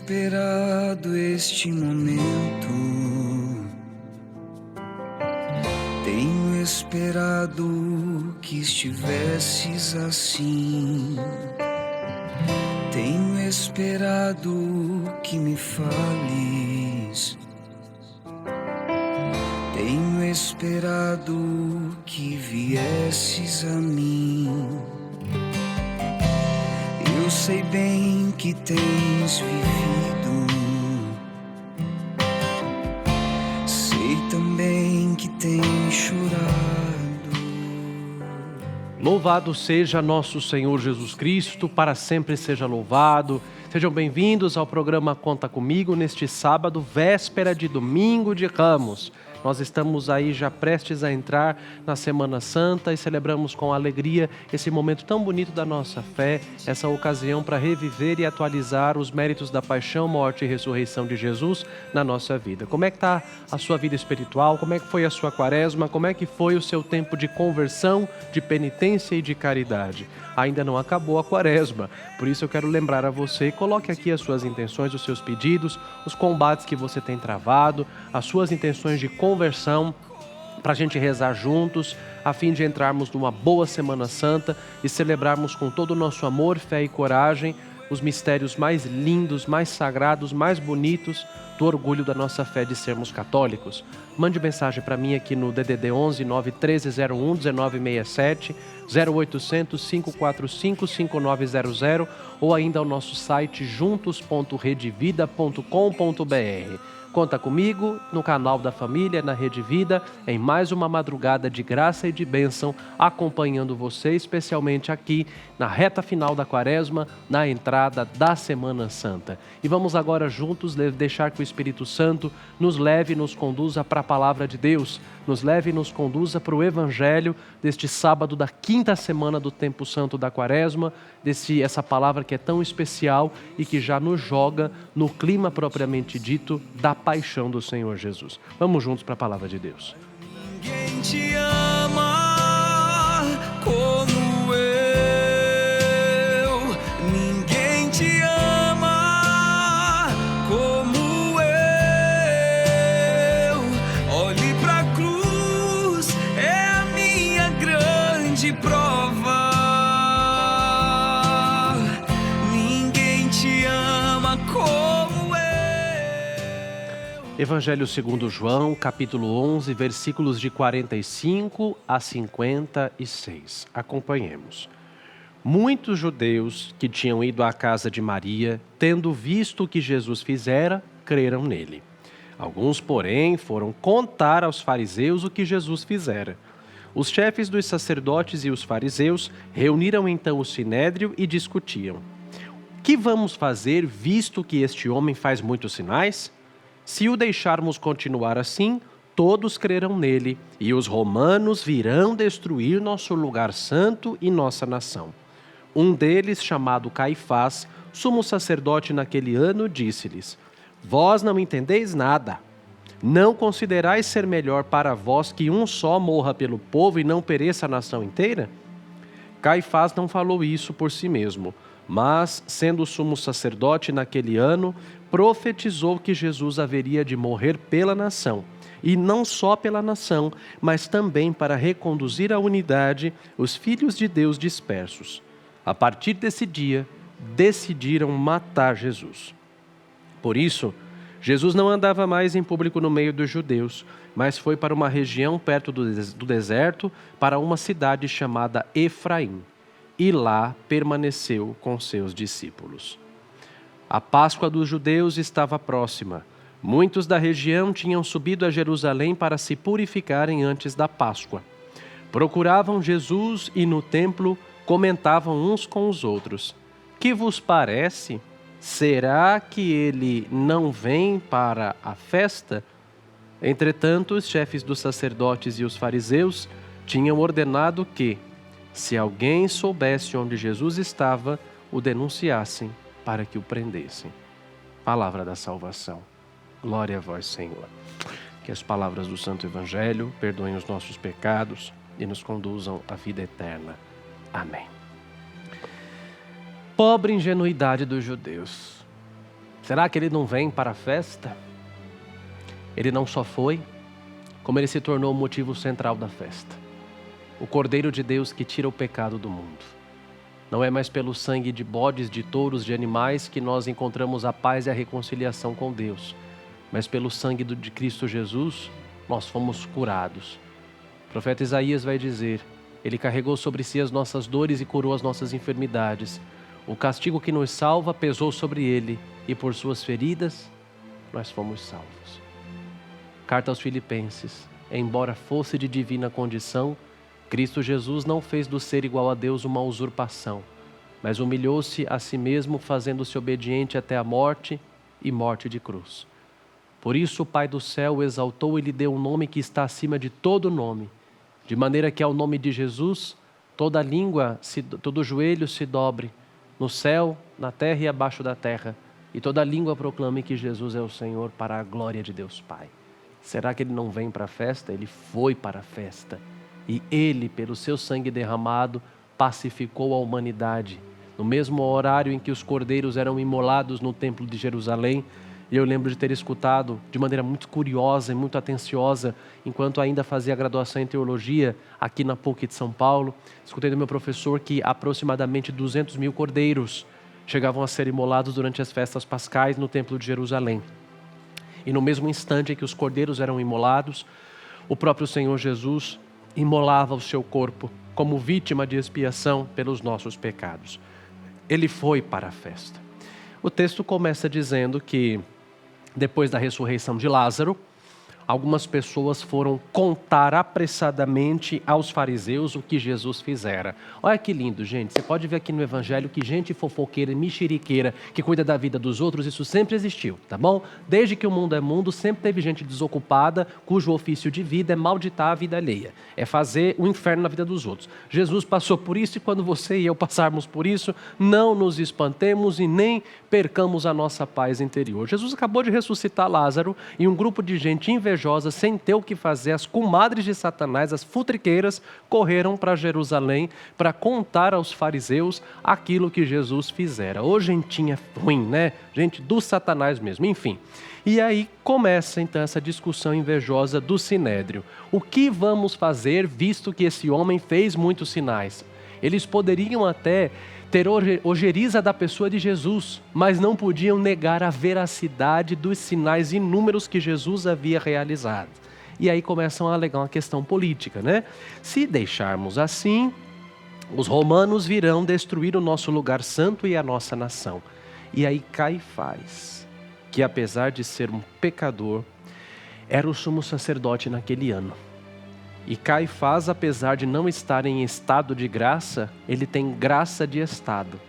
esperado este momento, tenho esperado que estivesses assim. Tenho esperado que me fales. Tenho esperado que viesses a mim. Eu sei bem que tens vivido, sei também que tens chorado. Louvado seja nosso Senhor Jesus Cristo, para sempre seja louvado. Sejam bem-vindos ao programa Conta Comigo neste sábado, véspera de Domingo de Ramos. Nós estamos aí já prestes a entrar na Semana Santa e celebramos com alegria esse momento tão bonito da nossa fé, essa ocasião para reviver e atualizar os méritos da paixão, morte e ressurreição de Jesus na nossa vida. Como é que está a sua vida espiritual? Como é que foi a sua quaresma? Como é que foi o seu tempo de conversão, de penitência e de caridade? Ainda não acabou a quaresma, por isso eu quero lembrar a você, coloque aqui as suas intenções, os seus pedidos, os combates que você tem travado, as suas intenções de conversão, para a gente rezar juntos, a fim de entrarmos numa boa Semana Santa e celebrarmos com todo o nosso amor, fé e coragem os mistérios mais lindos, mais sagrados, mais bonitos do orgulho da nossa fé de sermos católicos. Mande mensagem para mim aqui no DDD 11 91301 1967, 0800 545 5900 ou ainda ao nosso site juntos.redevida.com.br. Conta comigo no canal da família, na Rede Vida, em mais uma madrugada de graça e de bênção, acompanhando você, especialmente aqui na reta final da quaresma, na entrada da Semana Santa. E vamos agora juntos deixar que o Espírito Santo nos leve e nos conduza para a Palavra de Deus, nos leve e nos conduza para o Evangelho deste sábado da quinta semana do Tempo Santo da quaresma, essa palavra que é tão especial e que já nos joga no clima propriamente dito da paixão do Senhor Jesus. Vamos juntos para a Palavra de Deus. Ninguém te ama como eu. Ninguém te ama como eu. Olhe pra cruz, é a minha grande prova. Ninguém te ama como eu. Evangelho segundo João, capítulo 11, versículos de 45 a 56. Acompanhemos. Muitos judeus que tinham ido à casa de Maria, tendo visto o que Jesus fizera, creram nele. Alguns, porém, foram contar aos fariseus o que Jesus fizera. Os chefes dos sacerdotes e os fariseus reuniram então o sinédrio e discutiam. Que vamos fazer, visto que este homem faz muitos sinais? Se o deixarmos continuar assim, todos crerão nele, e os romanos virão destruir nosso lugar santo e nossa nação. Um deles, chamado Caifás, sumo sacerdote naquele ano, disse-lhes: Vós não entendeis nada. Não considerais ser melhor para vós que um só morra pelo povo e não pereça a nação inteira? Caifás não falou isso por si mesmo, mas, sendo sumo sacerdote naquele ano, profetizou que Jesus haveria de morrer pela nação, e não só pela nação, mas também para reconduzir à unidade os filhos de Deus dispersos. A partir desse dia, decidiram matar Jesus. Por isso, Jesus não andava mais em público no meio dos judeus, mas foi para uma região perto do deserto, para uma cidade chamada Efraim, e lá permaneceu com seus discípulos. A Páscoa dos judeus estava próxima. Muitos da região tinham subido a Jerusalém para se purificarem antes da Páscoa. Procuravam Jesus e no templo comentavam uns com os outros: Que vos parece? Será que ele não vem para a festa? Entretanto, os chefes dos sacerdotes e os fariseus tinham ordenado que, se alguém soubesse onde Jesus estava, o denunciassem para que o prendessem. Palavra da salvação. Glória a vós, Senhor. Que as palavras do Santo Evangelho perdoem os nossos pecados e nos conduzam à vida eterna. Amém. Pobre ingenuidade dos judeus. Será que ele não vem para a festa? Ele não só foi, como ele se tornou o motivo central da festa. O Cordeiro de Deus que tira o pecado do mundo. Não é mais pelo sangue de bodes, de touros, de animais que nós encontramos a paz e a reconciliação com Deus, mas pelo sangue de Cristo Jesus, nós fomos curados. O profeta Isaías vai dizer: Ele carregou sobre si as nossas dores e curou as nossas enfermidades. O castigo que nos salva pesou sobre ele, e por suas feridas nós fomos salvos. Carta aos Filipenses: embora fosse de divina condição, Cristo Jesus não fez do ser igual a Deus uma usurpação, mas humilhou-se a si mesmo, fazendo-se obediente até a morte e morte de cruz. Por isso o Pai do céu o exaltou e lhe deu um nome que está acima de todo nome, de maneira que ao nome de Jesus toda língua, todo joelho se dobre, no céu, na terra e abaixo da terra, e toda língua proclame que Jesus é o Senhor, para a glória de Deus Pai. Será que ele não vem para a festa? Ele foi para a festa. E ele, pelo seu sangue derramado, pacificou a humanidade. No mesmo horário em que os cordeiros eram imolados no templo de Jerusalém, e eu lembro de ter escutado de maneira muito curiosa e muito atenciosa, enquanto ainda fazia graduação em teologia aqui na PUC de São Paulo, escutei do meu professor que aproximadamente 200 mil cordeiros chegavam a ser imolados durante as festas pascais no templo de Jerusalém. E no mesmo instante em que os cordeiros eram imolados, o próprio Senhor Jesus imolava o seu corpo como vítima de expiação pelos nossos pecados. Ele foi para a festa. O texto começa dizendo que, depois da ressurreição de Lázaro, algumas pessoas foram contar apressadamente aos fariseus o que Jesus fizera. Olha que lindo, gente. Você pode ver aqui no Evangelho que gente fofoqueira e mexeriqueira que cuida da vida dos outros, isso sempre existiu, tá bom? Desde que o mundo é mundo, sempre teve gente desocupada, cujo ofício de vida é malditar a vida alheia. É fazer o inferno na vida dos outros. Jesus passou por isso e quando você e eu passarmos por isso, não nos espantemos e nem percamos a nossa paz interior. Jesus acabou de ressuscitar Lázaro e um grupo de gente invejosa, sem ter o que fazer, as comadres de Satanás, as futriqueiras, correram para Jerusalém para contar aos fariseus aquilo que Jesus fizera. Ô gentinha ruim, né? Gente do Satanás mesmo, enfim. E aí começa então essa discussão invejosa do Sinédrio. O que vamos fazer, visto que esse homem fez muitos sinais? Eles poderiam até ter ojeriza da pessoa de Jesus, mas não podiam negar a veracidade dos sinais inúmeros que Jesus havia realizado. E aí começam a alegar uma questão política, né? Se deixarmos assim, os romanos virão destruir o nosso lugar santo e a nossa nação. E aí Caifás, que apesar de ser um pecador, era o sumo sacerdote naquele ano. E Caifás, apesar de não estar em estado de graça, ele tem graça de estado.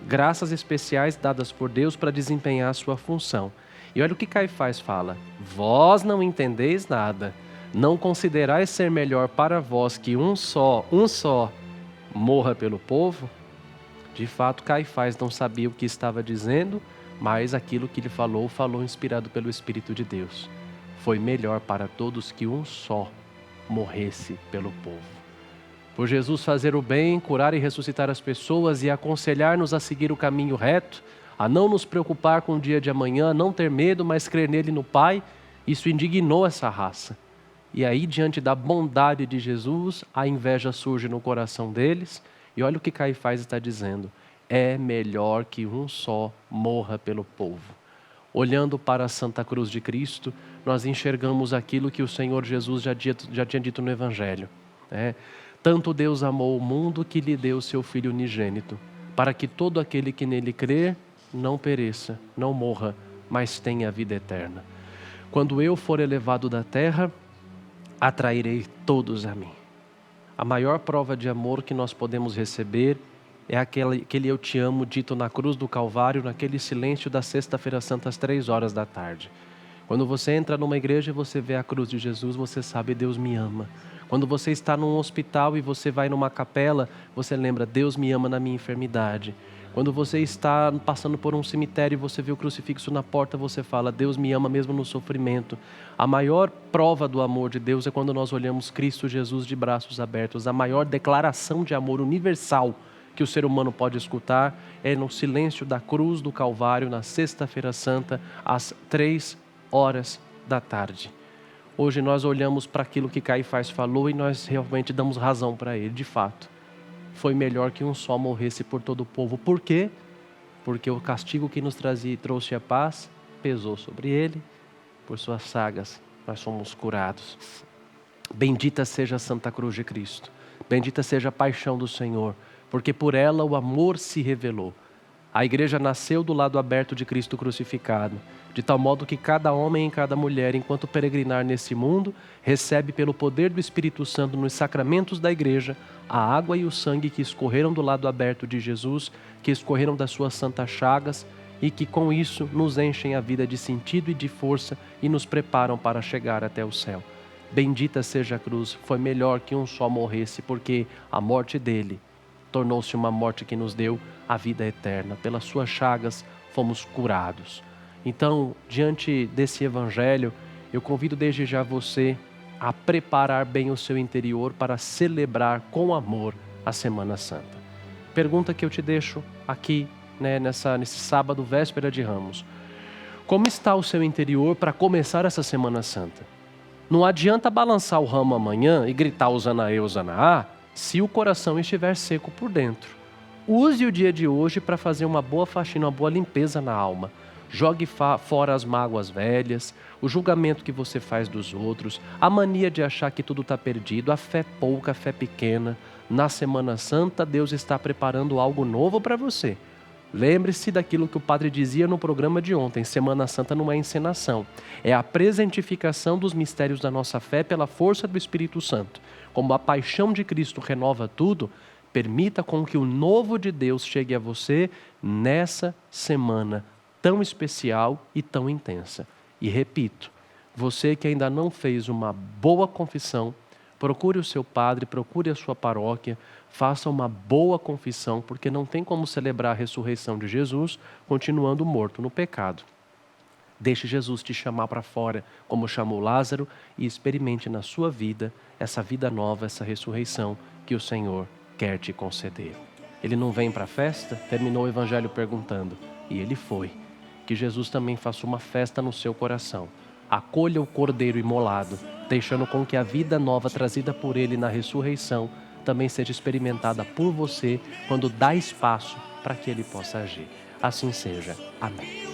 Graças especiais dadas por Deus para desempenhar a sua função. E olha o que Caifás fala: vós não entendeis nada, não considerais ser melhor para vós que um só morra pelo povo? De fato, Caifás não sabia o que estava dizendo, mas aquilo que ele falou inspirado pelo Espírito de Deus. Foi melhor para todos que um só morresse pelo povo. Por Jesus fazer o bem, curar e ressuscitar as pessoas e aconselhar-nos a seguir o caminho reto, a não nos preocupar com o dia de amanhã, não ter medo, mas crer nele, no Pai, isso indignou essa raça. E aí, diante da bondade de Jesus, a inveja surge no coração deles, e olha o que Caifás está dizendo: é melhor que um só morra pelo povo. Olhando para a Santa Cruz de Cristo, nós enxergamos aquilo que o Senhor Jesus já tinha dito no Evangelho. Tanto Deus amou o mundo que lhe deu o seu Filho unigênito, para que todo aquele que nele crer não pereça, não morra, mas tenha a vida eterna. Quando eu for elevado da terra, atrairei todos a mim. A maior prova de amor que nós podemos receber é aquele eu te amo dito na cruz do Calvário, naquele silêncio da Sexta-feira Santa às 3h da tarde. Quando você entra numa igreja e você vê a cruz de Jesus, você sabe: Deus me ama. Quando você está num hospital e você vai numa capela, você lembra: Deus me ama na minha enfermidade. Quando você está passando por um cemitério e você vê o crucifixo na porta, você fala: Deus me ama mesmo no sofrimento. A maior prova do amor de Deus é quando nós olhamos Cristo Jesus de braços abertos. A maior declaração de amor universal que o ser humano pode escutar é no silêncio da cruz do Calvário, na Sexta-feira Santa, às 15h. Hoje nós olhamos para aquilo que Caifás falou e nós realmente damos razão para ele, de fato. Foi melhor que um só morresse por todo o povo. Por quê? Porque o castigo que nos trazia e trouxe a paz pesou sobre ele, por suas chagas nós somos curados. Bendita seja a Santa Cruz de Cristo, bendita seja a paixão do Senhor, porque por ela o amor se revelou. A igreja nasceu do lado aberto de Cristo crucificado, de tal modo que cada homem e cada mulher, enquanto peregrinar nesse mundo, recebe pelo poder do Espírito Santo nos sacramentos da igreja, a água e o sangue que escorreram do lado aberto de Jesus, que escorreram das suas santas chagas, e que com isso nos enchem a vida de sentido e de força e nos preparam para chegar até o céu. Bendita seja a cruz, foi melhor que um só morresse, porque a morte dele tornou-se uma morte que nos deu a vida eterna. Pelas suas chagas fomos curados. Então, diante desse evangelho, eu convido desde já você a preparar bem o seu interior para celebrar com amor a Semana Santa. Pergunta que eu te deixo aqui, nesse sábado, véspera de Ramos. Como está o seu interior para começar essa Semana Santa? Não adianta balançar o ramo amanhã e gritar Hosana, Hosana, se o coração estiver seco por dentro. Use o dia de hoje para fazer uma boa faxina, uma boa limpeza na alma. Jogue fora as mágoas velhas, o julgamento que você faz dos outros, a mania de achar que tudo está perdido, a fé pouca, a fé pequena. Na Semana Santa, Deus está preparando algo novo para você. Lembre-se daquilo que o padre dizia no programa de ontem: Semana Santa não é encenação, é a presentificação dos mistérios da nossa fé pela força do Espírito Santo. Como a paixão de Cristo renova tudo, permita com que o novo de Deus chegue a você nessa semana tão especial e tão intensa. E repito, você que ainda não fez uma boa confissão, procure o seu padre, procure a sua paróquia, faça uma boa confissão, porque não tem como celebrar a ressurreição de Jesus continuando morto no pecado. Deixe Jesus te chamar para fora, como chamou Lázaro, e experimente na sua vida essa vida nova, essa ressurreição que o Senhor quer te conceder. Ele não vem para a festa? Terminou o evangelho perguntando, e ele foi. Que Jesus também faça uma festa no seu coração. Acolha o Cordeiro imolado, deixando com que a vida nova trazida por ele na ressurreição também seja experimentada por você quando dá espaço para que ele possa agir. Assim seja. Amém.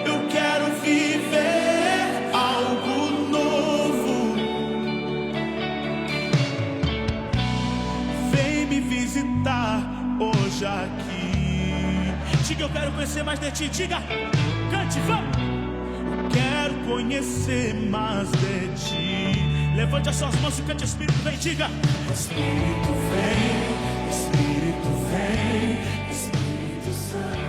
Eu quero viver algo novo. Vem me visitar hoje aqui. Diga, eu quero conhecer mais de ti. Diga, cante, vamos. Eu quero conhecer mais de ti. Levante as suas mãos e cante, Espírito vem. Diga, Espírito vem, Espírito vem, Espírito Santo.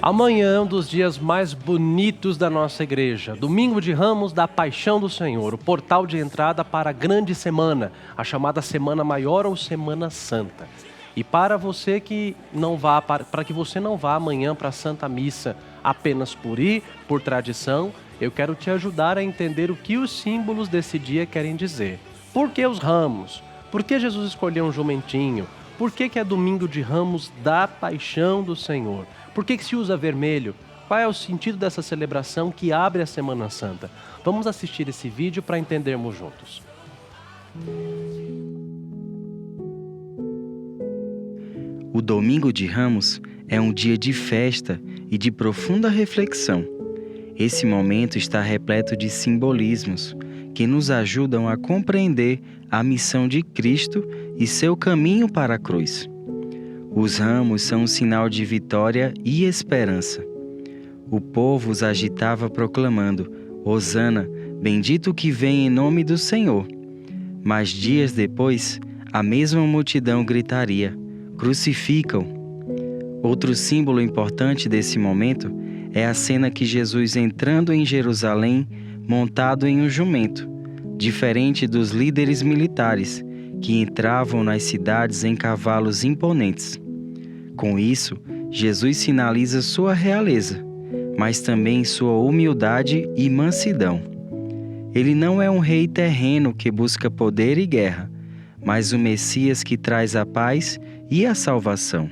Amanhã é um dos dias mais bonitos da nossa igreja. Domingo de Ramos da Paixão do Senhor, o portal de entrada para a grande semana, a chamada Semana Maior ou Semana Santa. E para você que não vá, para que você não vá amanhã para a Santa Missa apenas por ir, por tradição, eu quero te ajudar a entender o que os símbolos desse dia querem dizer. Por que os ramos? Por que Jesus escolheu um jumentinho? Por que é domingo de Ramos da Paixão do Senhor? Por que se usa vermelho? Qual é o sentido dessa celebração que abre a Semana Santa? Vamos assistir esse vídeo para entendermos juntos. O Domingo de Ramos é um dia de festa e de profunda reflexão. Esse momento está repleto de simbolismos que nos ajudam a compreender a missão de Cristo e seu caminho para a cruz. Os ramos são um sinal de vitória e esperança. O povo os agitava proclamando: Hosana, bendito que vem em nome do Senhor. Mas dias depois, a mesma multidão gritaria: crucificam! Outro símbolo importante desse momento é a cena que Jesus entrando em Jerusalém montado em um jumento, diferente dos líderes militares que entravam nas cidades em cavalos imponentes. Com isso, Jesus sinaliza sua realeza, mas também sua humildade e mansidão. Ele não é um rei terreno que busca poder e guerra, mas o Messias que traz a paz e a salvação.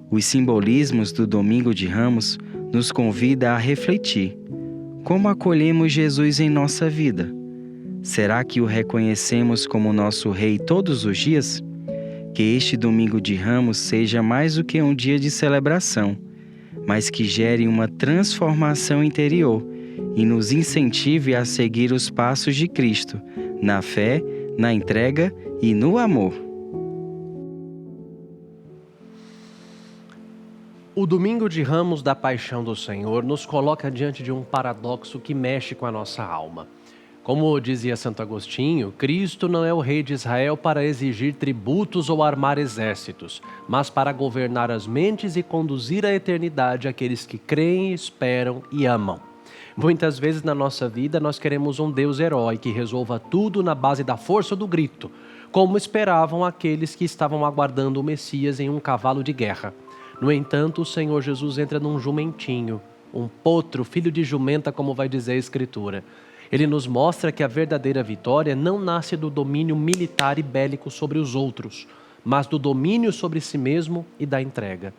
Os simbolismos do Domingo de Ramos nos convidam a refletir. Como acolhemos Jesus em nossa vida? Será que o reconhecemos como nosso Rei todos os dias? Que este Domingo de Ramos seja mais do que um dia de celebração, mas que gere uma transformação interior e nos incentive a seguir os passos de Cristo, na fé, na entrega e no amor. O Domingo de Ramos da Paixão do Senhor nos coloca diante de um paradoxo que mexe com a nossa alma. Como dizia Santo Agostinho, Cristo não é o rei de Israel para exigir tributos ou armar exércitos, mas para governar as mentes e conduzir à eternidade aqueles que creem, esperam e amam. Muitas vezes na nossa vida nós queremos um Deus herói que resolva tudo na base da força do grito, como esperavam aqueles que estavam aguardando o Messias em um cavalo de guerra. No entanto, o Senhor Jesus entra num jumentinho, um potro, filho de jumenta, como vai dizer a Escritura. Ele nos mostra que a verdadeira vitória não nasce do domínio militar e bélico sobre os outros, mas do domínio sobre si mesmo e da entrega.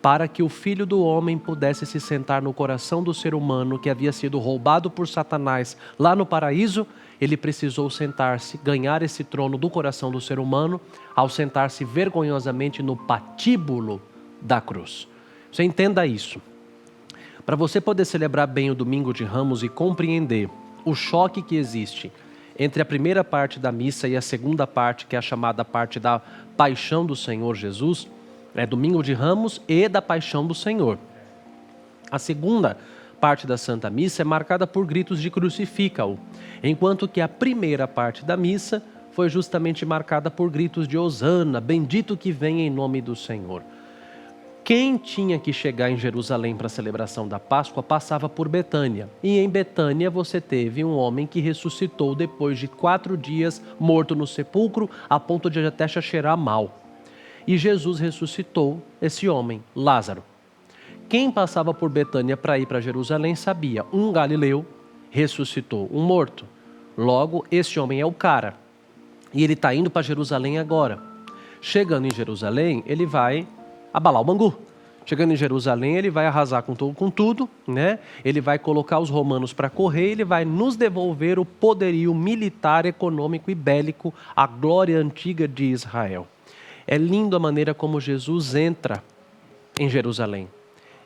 Para que o Filho do Homem pudesse se sentar no coração do ser humano que havia sido roubado por Satanás lá no paraíso, ele precisou sentar-se, ganhar esse trono do coração do ser humano, ao sentar-se vergonhosamente no patíbulo da cruz. Você entenda isso. Para você poder celebrar bem o Domingo de Ramos e compreender o choque que existe entre a primeira parte da missa e a segunda parte, que é a chamada parte da Paixão do Senhor Jesus, Domingo de Ramos e da Paixão do Senhor. A segunda parte da Santa Missa é marcada por gritos de crucifica-o, enquanto que a primeira parte da missa foi justamente marcada por gritos de Hosana, bendito que vem em nome do Senhor. Quem tinha que chegar em Jerusalém para a celebração da Páscoa passava por Betânia. E em Betânia você teve um homem que ressuscitou depois de 4 dias morto no sepulcro, a ponto de até cheirar mal. E Jesus ressuscitou esse homem, Lázaro. Quem passava por Betânia para ir para Jerusalém sabia, um galileu ressuscitou um morto. Logo, esse homem é o cara. E ele está indo para Jerusalém agora. Chegando em Jerusalém, ele vai abalar o Bangu. Chegando em Jerusalém, ele vai arrasar com tudo, né? Ele vai colocar os romanos para correr, ele vai nos devolver o poderio militar, econômico e bélico, a glória antiga de Israel. É lindo a maneira como Jesus entra em Jerusalém.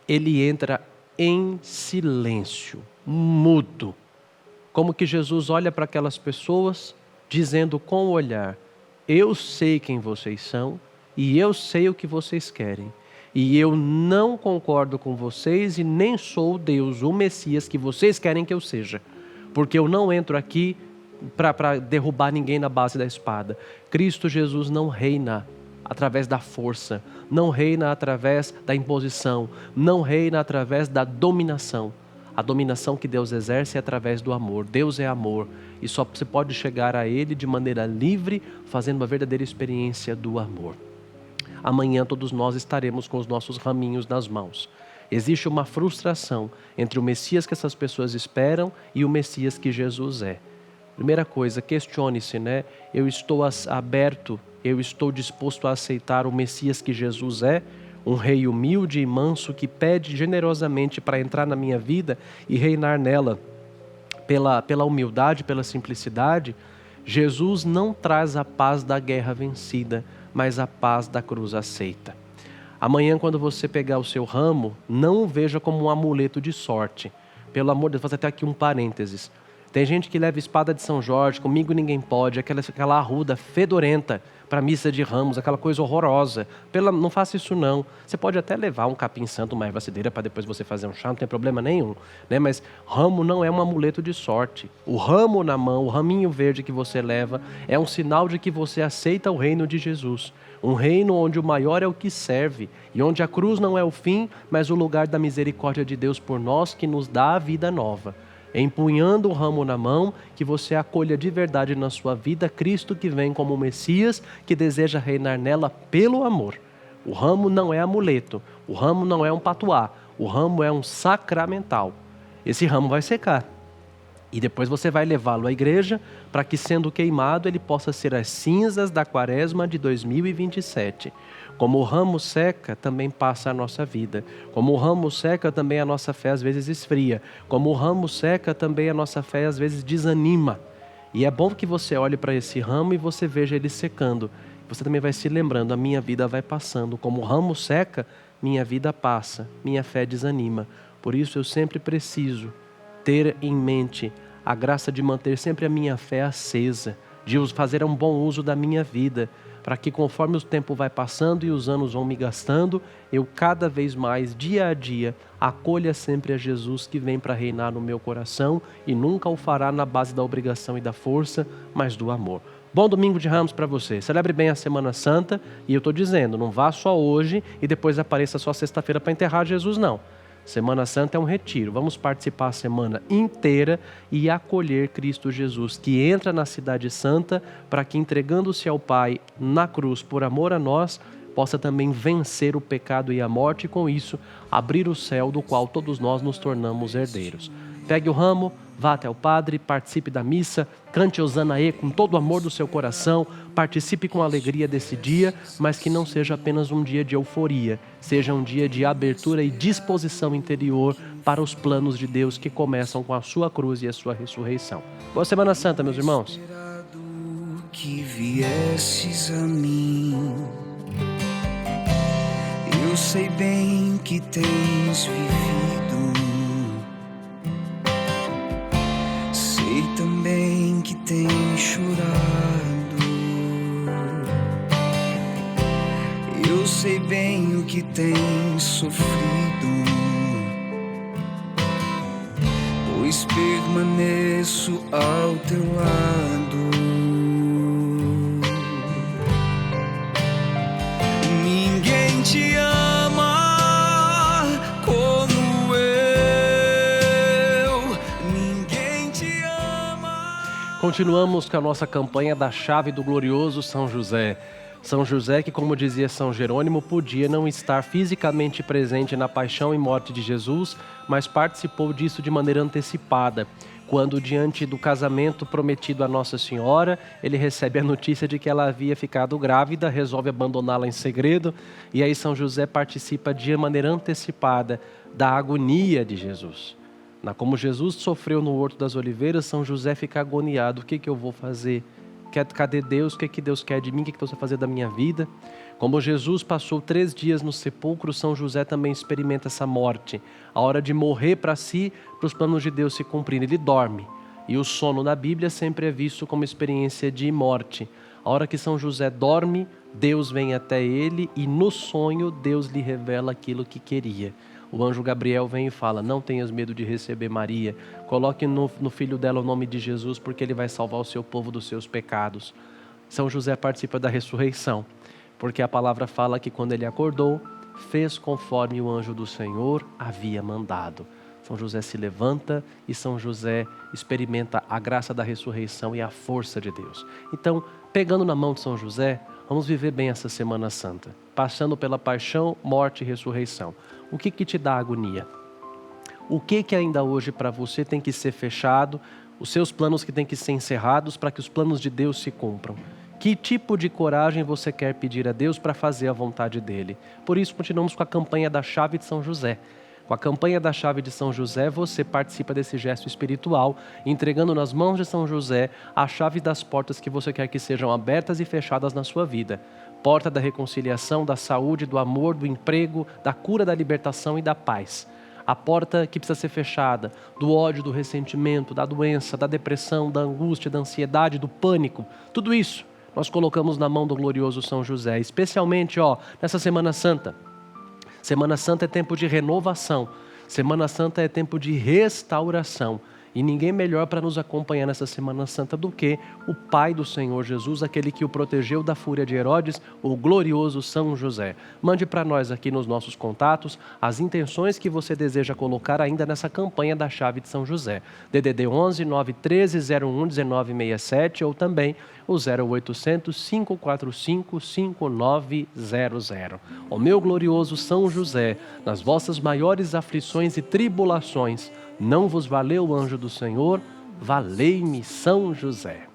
Ele entra em silêncio, mudo. Como que Jesus olha para aquelas pessoas, dizendo com o olhar, eu sei quem vocês são e eu sei o que vocês querem. E eu não concordo com vocês e nem sou o Deus, o Messias que vocês querem que eu seja. Porque eu não entro aqui para derrubar ninguém na base da espada. Cristo Jesus não reina através da força, não reina através da imposição, não reina através da dominação. A dominação que Deus exerce é através do amor. Deus é amor e só você pode chegar a Ele de maneira livre, fazendo uma verdadeira experiência do amor. Amanhã todos nós estaremos com os nossos raminhos nas mãos. Existe uma frustração entre o Messias que essas pessoas esperam e o Messias que Jesus é. Primeira coisa, questione-se, né? Eu estou aberto, eu estou disposto a aceitar o Messias que Jesus é, um rei humilde e manso que pede generosamente para entrar na minha vida e reinar nela pela humildade, pela simplicidade. Jesus não traz a paz da guerra vencida, mas a paz da cruz aceita. Amanhã, quando você pegar o seu ramo, não o veja como um amuleto de sorte. Pelo amor de Deus, vou fazer até aqui um parênteses. Tem gente que leva espada de São Jorge, comigo ninguém pode, aquela arruda fedorenta para a missa de ramos, aquela coisa horrorosa. Não faça isso não. Você pode até levar um capim santo, uma erva cidreira para depois você fazer um chá, não tem problema nenhum, né? Mas ramo não é um amuleto de sorte. O ramo na mão, o raminho verde que você leva, é um sinal de que você aceita o reino de Jesus. Um reino onde o maior é o que serve e onde a cruz não é o fim, mas o lugar da misericórdia de Deus por nós que nos dá a vida nova. Empunhando o ramo na mão, que você acolha de verdade na sua vida Cristo que vem como Messias, que deseja reinar nela pelo amor. O ramo não é amuleto, o ramo não é um patuá, o ramo é um sacramental. Esse ramo vai secar. E depois você vai levá-lo à igreja para que, sendo queimado, ele possa ser as cinzas da quaresma de 2027. Como o ramo seca, também passa a nossa vida. Como o ramo seca, também a nossa fé às vezes esfria. Como o ramo seca, também a nossa fé às vezes desanima. E é bom que você olhe para esse ramo e você veja ele secando. Você também vai se lembrando, a minha vida vai passando. Como o ramo seca, minha vida passa, minha fé desanima. Por isso eu sempre preciso ter em mente a graça de manter sempre a minha fé acesa, de fazer um bom uso da minha vida, para que conforme o tempo vai passando e os anos vão me gastando, eu cada vez mais, dia a dia, acolha sempre a Jesus que vem para reinar no meu coração e nunca o fará na base da obrigação e da força, mas do amor. Bom domingo de Ramos para você. Celebre bem a Semana Santa e eu estou dizendo, não vá só hoje e depois apareça só sexta-feira para enterrar Jesus, não. Semana Santa é um retiro, vamos participar a semana inteira e acolher Cristo Jesus, que entra na Cidade Santa para que, entregando-se ao Pai na cruz por amor a nós, possa também vencer o pecado e a morte e, com isso, abrir o céu do qual todos nós nos tornamos herdeiros. Pegue o ramo, vá até o padre, participe da missa, cante Hosanaê com todo o amor do seu coração, participe com alegria desse dia, mas que não seja apenas um dia de euforia, seja um dia de abertura e disposição interior para os planos de Deus que começam com a sua cruz e a sua ressurreição. Boa Semana Santa, meus irmãos. Que viesses a mim, eu sei bem que tens vivido, sei também que tens chorado, eu sei bem o que tens sofrido, pois permaneço ao teu lado. Ninguém te ama como eu, ninguém te ama. Continuamos com a nossa campanha da chave do glorioso São José. São José que, como dizia São Jerônimo, podia não estar fisicamente presente na paixão e morte de Jesus, mas participou disso de maneira antecipada. Quando, diante do casamento prometido a Nossa Senhora, ele recebe a notícia de que ela havia ficado grávida, resolve abandoná-la em segredo, e aí São José participa de maneira antecipada da agonia de Jesus. Como Jesus sofreu no Horto das Oliveiras, São José fica agoniado. O que eu vou fazer? Cadê Deus? O que Deus quer de mim? O que Deus vai fazer da minha vida? Como Jesus passou 3 dias no sepulcro, São José também experimenta essa morte. A hora de morrer para si, para os planos de Deus se cumprirem. Ele dorme. E o sono na Bíblia sempre é visto como experiência de morte. A hora que São José dorme, Deus vem até ele e no sonho Deus lhe revela aquilo que queria. O anjo Gabriel vem e fala: não tenhas medo de receber Maria, coloque no filho dela o nome de Jesus, porque ele vai salvar o seu povo dos seus pecados. São José participa da ressurreição, porque a palavra fala que quando ele acordou, fez conforme o anjo do Senhor havia mandado. São José se levanta e São José experimenta a graça da ressurreição e a força de Deus. Então, pegando na mão de São José, vamos viver bem essa Semana Santa, passando pela paixão, morte e ressurreição. O que te dá agonia? O que ainda hoje para você tem que ser fechado? Os seus planos que têm que ser encerrados para que os planos de Deus se cumpram? Que tipo de coragem você quer pedir a Deus para fazer a vontade dEle? Por isso continuamos com a campanha da chave de São José. Com a campanha da chave de São José, você participa desse gesto espiritual, entregando nas mãos de São José a chave das portas que você quer que sejam abertas e fechadas na sua vida. Porta da reconciliação, da saúde, do amor, do emprego, da cura, da libertação e da paz. A porta que precisa ser fechada, do ódio, do ressentimento, da doença, da depressão, da angústia, da ansiedade, do pânico. Tudo isso nós colocamos na mão do glorioso São José, especialmente nessa Semana Santa. Semana Santa é tempo de renovação. Semana Santa é tempo de restauração. E ninguém melhor para nos acompanhar nessa Semana Santa do que o Pai do Senhor Jesus, aquele que o protegeu da fúria de Herodes, o glorioso São José. Mande para nós aqui nos nossos contatos as intenções que você deseja colocar ainda nessa campanha da chave de São José. DDD 11 913 01 1967 ou também o 0800 545 5900. Ó meu glorioso São José, nas vossas maiores aflições e tribulações, não vos valeu o anjo do Senhor? valei-me São José.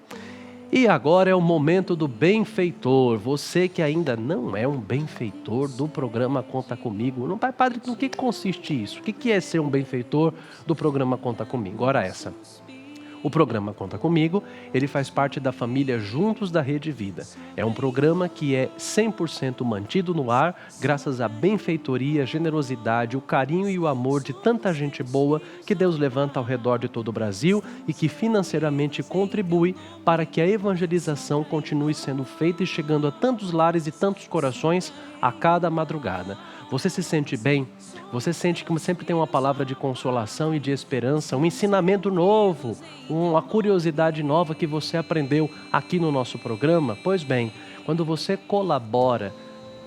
E agora é o momento do benfeitor. Você que ainda não é um benfeitor do programa Conta Comigo. Não, padre, no que consiste isso? O que é ser um benfeitor do programa Conta Comigo? Ora essa. O programa Conta Comigo, ele faz parte da família Juntos da Rede Vida. É um programa que é 100% mantido no ar, graças à benfeitoria, generosidade, o carinho e o amor de tanta gente boa que Deus levanta ao redor de todo o Brasil e que financeiramente contribui para que a evangelização continue sendo feita e chegando a tantos lares e tantos corações a cada madrugada. Você se sente bem? Você sente que sempre tem uma palavra de consolação e de esperança, um ensinamento novo, uma curiosidade nova que você aprendeu aqui no nosso programa? Pois bem, quando você colabora,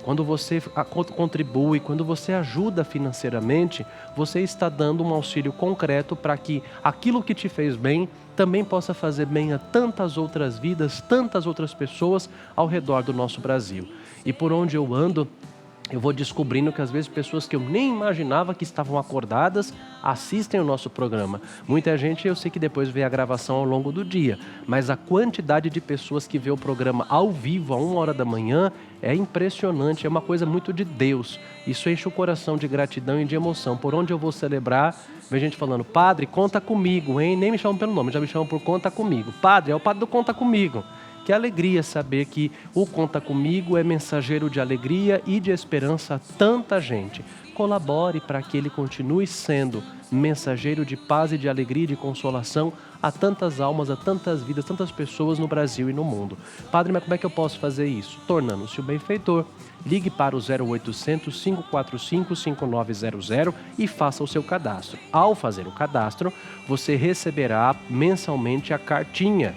quando você contribui, quando você ajuda financeiramente, você está dando um auxílio concreto para que aquilo que te fez bem também possa fazer bem a tantas outras vidas, tantas outras pessoas ao redor do nosso Brasil. E por onde eu ando, eu vou descobrindo que às vezes pessoas que eu nem imaginava que estavam acordadas assistem o nosso programa. Muita gente eu sei que depois vê a gravação ao longo do dia, mas a quantidade de pessoas que vê o programa ao vivo, a 1h da manhã, é impressionante, é uma coisa muito de Deus. Isso enche o coração de gratidão e de emoção. Por onde eu vou celebrar, vem gente falando, padre, conta comigo, hein? Nem me chamam pelo nome, já me chamam por conta comigo. Padre, é o padre do Conta Comigo. Que alegria saber que o Conta Comigo é mensageiro de alegria e de esperança a tanta gente. Colabore para que ele continue sendo mensageiro de paz e de alegria e de consolação a tantas almas, a tantas vidas, tantas pessoas no Brasil e no mundo. Padre, mas como é que eu posso fazer isso? Tornando-se o benfeitor. Ligue para o 0800 545 5900 e faça o seu cadastro. Ao fazer o cadastro, você receberá mensalmente a cartinha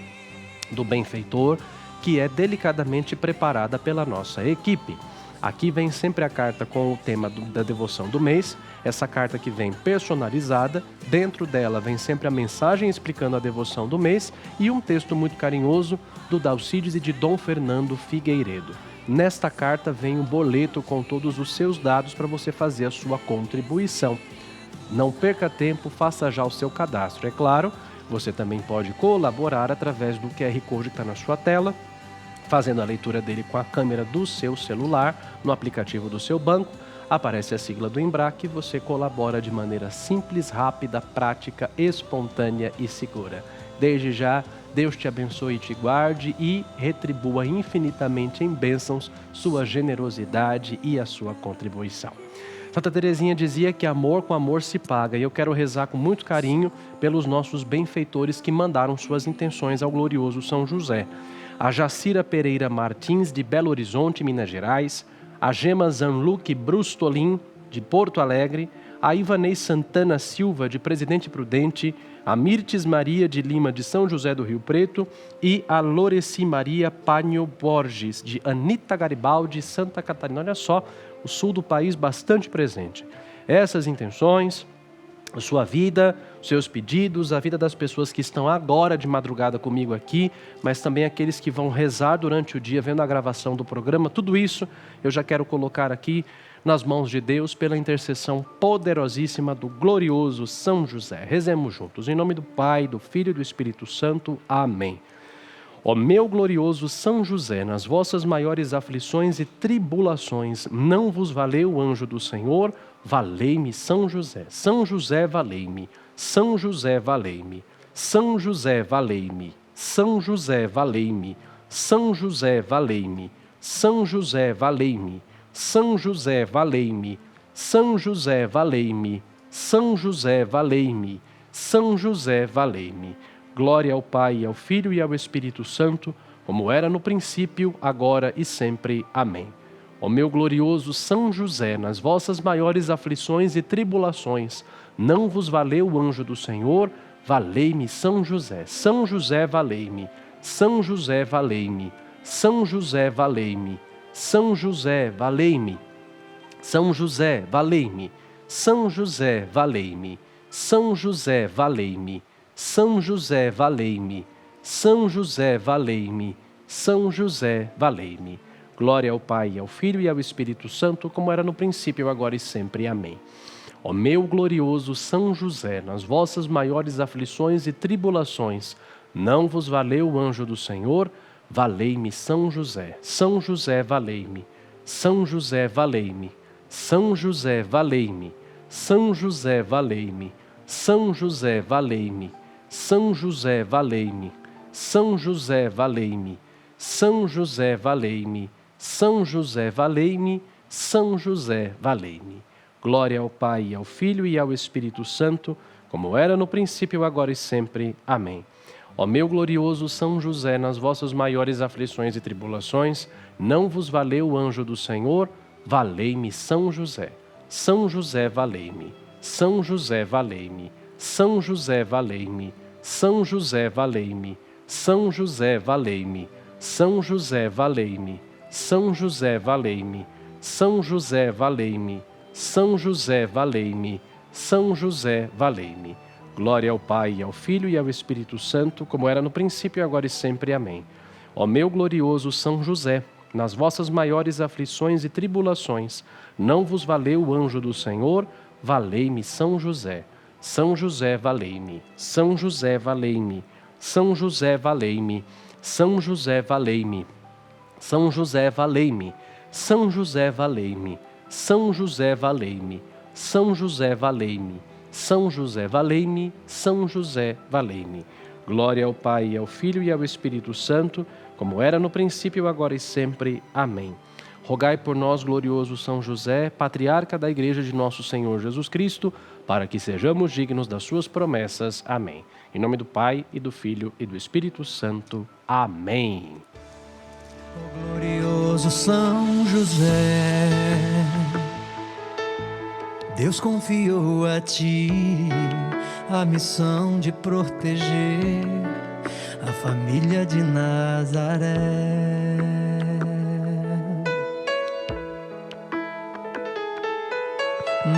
do benfeitor, que é delicadamente preparada pela nossa equipe. Aqui vem sempre a carta com o tema da devoção do mês, essa carta que vem personalizada, dentro dela vem sempre a mensagem explicando a devoção do mês e um texto muito carinhoso do Dalcides e de Dom Fernando Figueiredo. Nesta carta vem um boleto com todos os seus dados para você fazer a sua contribuição. Não perca tempo, faça já o seu cadastro, é claro. Você também pode colaborar através do QR Code que está na sua tela, fazendo a leitura dele com a câmera do seu celular, no aplicativo do seu banco. Aparece a sigla do Embrac e você colabora de maneira simples, rápida, prática, espontânea e segura. Desde já, Deus te abençoe e te guarde e retribua infinitamente em bênçãos sua generosidade e a sua contribuição. Santa Teresinha dizia que amor com amor se paga, e eu quero rezar com muito carinho pelos nossos benfeitores que mandaram suas intenções ao glorioso São José. A Jacira Pereira Martins, de Belo Horizonte, Minas Gerais, a Gema Zanluc Brustolin, de Porto Alegre, a Ivanei Santana Silva, de Presidente Prudente, a Mirtes Maria de Lima, de São José do Rio Preto, e a Loreci Maria Panho Borges, de Anita Garibaldi, Santa Catarina. Olha só, o sul do país bastante presente. Essas intenções, a sua vida, os seus pedidos, a vida das pessoas que estão agora de madrugada comigo aqui, mas também aqueles que vão rezar durante o dia vendo a gravação do programa, tudo isso eu já quero colocar aqui nas mãos de Deus pela intercessão poderosíssima do glorioso São José. Rezemos juntos, em nome do Pai, do Filho e do Espírito Santo. Amém. Ó meu glorioso São José, nas vossas maiores aflições e tribulações, não vos valeu o anjo do Senhor? Valei-me São José. São José, valei-me. São José, valei-me. São José, valei-me. São José, valei-me. São José, valei-me. São José, valei-me. São José, valei-me. São José, valei-me. São José, valei-me. São José, valei-me. Glória ao Pai, ao Filho e ao Espírito Santo, como era no princípio, agora e sempre. Amém. Ó meu glorioso São José, nas vossas maiores aflições e tribulações, não vos valeu o anjo do Senhor? Valei-me São José. São José, valei-me. São José, valei-me. São José, valei-me. São José, valei-me. São José, valei-me. São José, valei-me. São José, valei-me. São José, valei-me. São José, valei-me. São José, valei-me. Glória ao Pai, ao Filho e ao Espírito Santo, como era no princípio, agora e sempre. Amém. Ó meu glorioso São José, nas vossas maiores aflições e tribulações, não vos valeu o anjo do Senhor? Valei-me São José. São José, valei-me. São José, valei-me. São José, valei-me. São José, valei-me. São José, valei-me. São José, valei-me. São José, valei-me. São José, valei-me. São José, valei-me. São José, valei-me. Glória ao Pai, ao Filho e ao Espírito Santo, como era no princípio, agora e sempre. Amém. Ó meu glorioso São José, nas vossas maiores aflições e tribulações, não vos valeu o anjo do Senhor? Valei-me São José. São José, valei-me. São José, valei-me. São José, valei-me. São José, valei-me. São José, valei-me. São José, valei-me. São José, valei-me. São José, valei-me. São José, valei-me. São José, valei-me. Glória ao Pai, ao Filho e ao Espírito Santo, como era no princípio, agora e sempre. Amém. Ó meu glorioso São José, nas vossas maiores aflições e tribulações, não vos valeu o anjo do Senhor? Valei-me São José. São José, valei-me. São José, valei-me. São José, valei-me. São José, valei-me. São José, valei-me. São José, valei-me. São José, valei-me. São José, valei-me. São José, valei-me. São José, valei-me. Glória ao Pai, ao Filho e ao Espírito Santo, como era no princípio, agora e sempre. Amém. Rogai por nós, glorioso São José, patriarca da Igreja de nosso Senhor Jesus Cristo, para que sejamos dignos das suas promessas. Amém. Em nome do Pai, e do Filho, e do Espírito Santo. Amém. Ó glorioso São José, Deus confiou a ti a missão de proteger a família de Nazaré.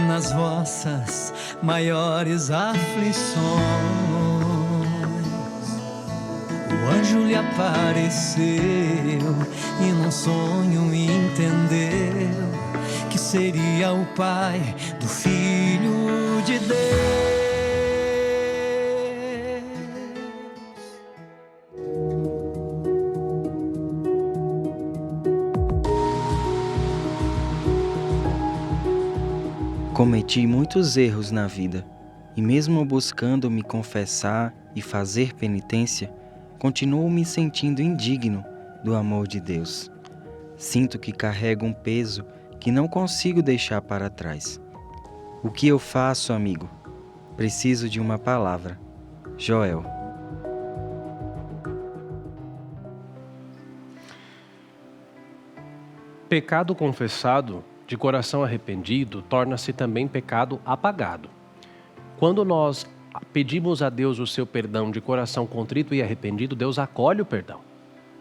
Nas vossas maiores aflições, o anjo lhe apareceu e num sonho entendeu que seria o Pai do Filho de Deus. Cometi muitos erros na vida, e mesmo buscando me confessar e fazer penitência, continuo me sentindo indigno do amor de Deus. Sinto que carrego um peso que não consigo deixar para trás. O que eu faço, amigo? Preciso de uma palavra. Joel. Pecado confessado, de coração arrependido, torna-se também pecado apagado. Quando nós pedimos a Deus o seu perdão de coração contrito e arrependido, Deus acolhe o perdão.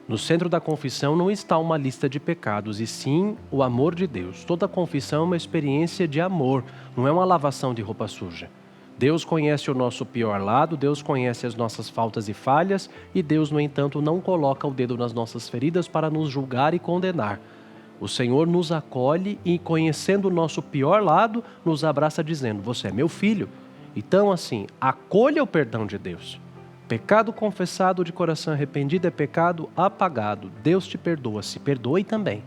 No centro da confissão não está uma lista de pecados, e sim o amor de Deus. Toda confissão é uma experiência de amor, não é uma lavação de roupa suja. Deus conhece o nosso pior lado, Deus conhece as nossas faltas e falhas, e Deus, no entanto, não coloca o dedo nas nossas feridas para nos julgar e condenar. O Senhor nos acolhe e, conhecendo o nosso pior lado, nos abraça dizendo: você é meu filho. Então, assim, acolha o perdão de Deus. Pecado confessado de coração arrependido é pecado apagado. Deus te perdoa, se perdoe também.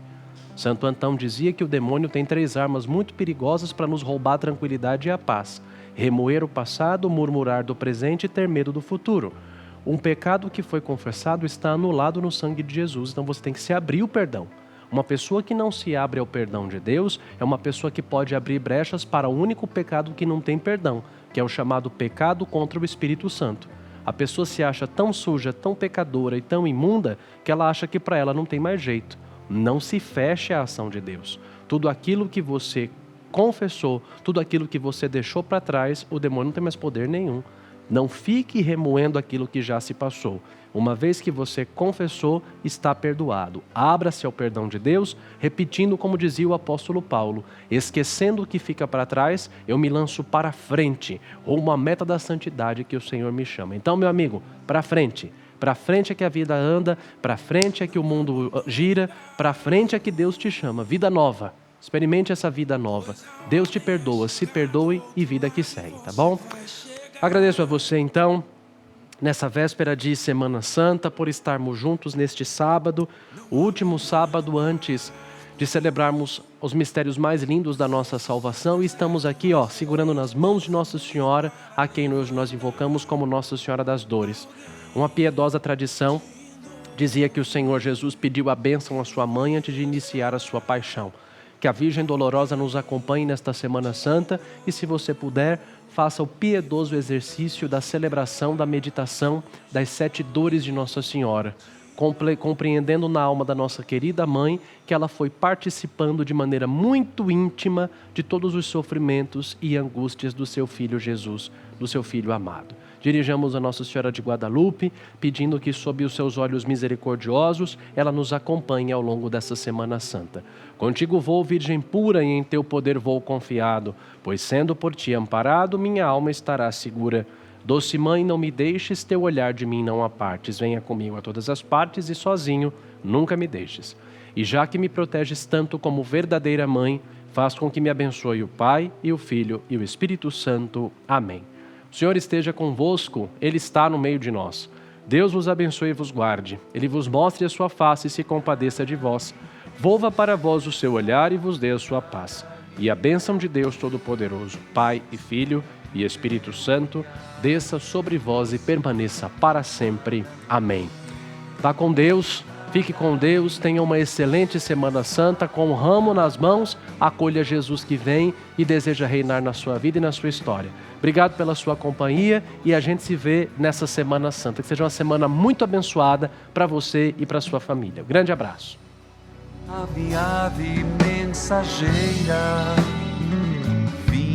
Santo Antão dizia que o demônio tem 3 armas muito perigosas para nos roubar a tranquilidade e a paz: remoer o passado, murmurar do presente e ter medo do futuro. Um pecado que foi confessado está anulado no sangue de Jesus, então você tem que se abrir o perdão. Uma pessoa que não se abre ao perdão de Deus é uma pessoa que pode abrir brechas para o único pecado que não tem perdão, que é o chamado pecado contra o Espírito Santo. A pessoa se acha tão suja, tão pecadora e tão imunda que ela acha que para ela não tem mais jeito. Não se feche à ação de Deus. Tudo aquilo que você confessou, tudo aquilo que você deixou para trás, o demônio não tem mais poder nenhum. Não fique remoendo aquilo que já se passou. Uma vez que você confessou, está perdoado. Abra-se ao perdão de Deus, repetindo como dizia o apóstolo Paulo: esquecendo o que fica para trás, eu me lanço para frente, rumo à meta da santidade que o Senhor me chama. Então, meu amigo, para frente. Para frente é que a vida anda, para frente é que o mundo gira, para frente é que Deus te chama. Vida nova, Experimente essa vida nova. Deus te perdoa, se perdoe e vida que segue, tá bom? Agradeço a você então, nessa véspera de Semana Santa, por estarmos juntos neste sábado, o último sábado antes de celebrarmos os mistérios mais lindos da nossa salvação, e estamos aqui, segurando nas mãos de Nossa Senhora, a quem hoje nós invocamos como Nossa Senhora das Dores. Uma piedosa tradição dizia que o Senhor Jesus pediu a bênção à sua mãe antes de iniciar a sua paixão. Que a Virgem Dolorosa nos acompanhe nesta Semana Santa e, se você puder, faça o piedoso exercício da celebração, da meditação das 7 dores de Nossa Senhora, compreendendo na alma da nossa querida mãe que ela foi participando de maneira muito íntima de todos os sofrimentos e angústias do seu Filho Jesus, do seu Filho amado. Dirijamos a Nossa Senhora de Guadalupe, pedindo que, sob os seus olhos misericordiosos, ela nos acompanhe ao longo dessa Semana Santa. Contigo vou, Virgem pura, e em teu poder vou confiado, pois sendo por ti amparado, minha alma estará segura. Doce Mãe, não me deixes, teu olhar de mim não apartes. Venha comigo a todas as partes e sozinho nunca me deixes. E já que me proteges tanto como verdadeira Mãe, faz com que me abençoe o Pai e o Filho e o Espírito Santo. Amém. O Senhor esteja convosco, Ele está no meio de nós. Deus vos abençoe e vos guarde. Ele vos mostre a sua face e se compadeça de vós. Volva para vós o seu olhar e vos dê a sua paz. E a bênção de Deus Todo-Poderoso, Pai e Filho e Espírito Santo, desça sobre vós e permaneça para sempre. Amém. Vá com Deus, fique com Deus, tenha uma excelente Semana Santa, com o ramo nas mãos, acolha Jesus que vem e deseja reinar na sua vida e na sua história. Obrigado pela sua companhia e a gente se vê nessa Semana Santa. Que seja uma semana muito abençoada para você e para sua família. Um grande abraço. Ave, ave mensageira,